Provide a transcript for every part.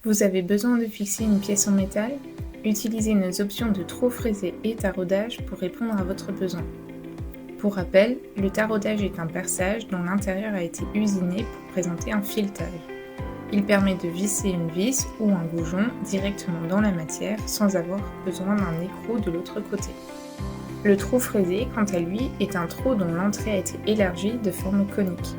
Vous avez besoin de fixer une pièce en métal? Utilisez nos options de trou fraisé et taraudage pour répondre à votre besoin. Pour rappel, le taraudage est un perçage dont l'intérieur a été usiné pour présenter un filetage. Il permet de visser une vis ou un goujon directement dans la matière sans avoir besoin d'un écrou de l'autre côté. Le trou fraisé, quant à lui, est un trou dont l'entrée a été élargie de forme conique.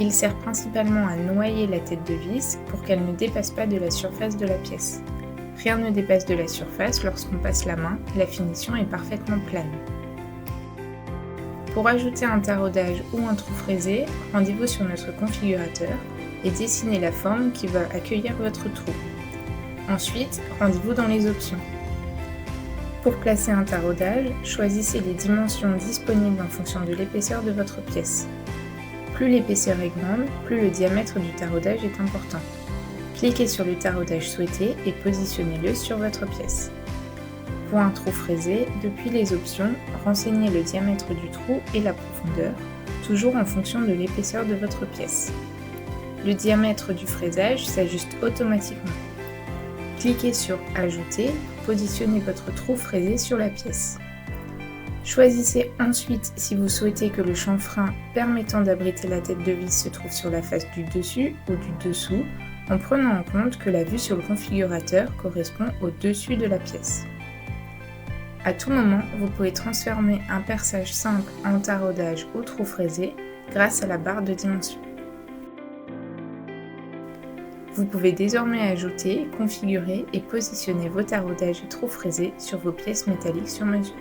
Il sert principalement à noyer la tête de vis pour qu'elle ne dépasse pas de la surface de la pièce. Rien ne dépasse de la surface lorsqu'on passe la main, la finition est parfaitement plane. Pour ajouter un taraudage ou un trou fraisé, rendez-vous sur notre configurateur et dessinez la forme qui va accueillir votre trou. Ensuite, rendez-vous dans les options. Pour placer un taraudage, choisissez les dimensions disponibles en fonction de l'épaisseur de votre pièce. Plus l'épaisseur est grande, plus le diamètre du taraudage est important. Cliquez sur le taraudage souhaité et positionnez-le sur votre pièce. Pour un trou fraisé, depuis les options, renseignez le diamètre du trou et la profondeur, toujours en fonction de l'épaisseur de votre pièce. Le diamètre du fraisage s'ajuste automatiquement. Cliquez sur « Ajouter », positionnez votre trou fraisé sur la pièce. Choisissez ensuite si vous souhaitez que le chanfrein permettant d'abriter la tête de vis se trouve sur la face du dessus ou du dessous, en prenant en compte que la vue sur le configurateur correspond au dessus de la pièce. À tout moment, vous pouvez transformer un perçage simple en taraudage ou trou fraisé grâce à la barre de dimension. Vous pouvez désormais ajouter, configurer et positionner vos taraudages et trous fraisés sur vos pièces métalliques sur mesure.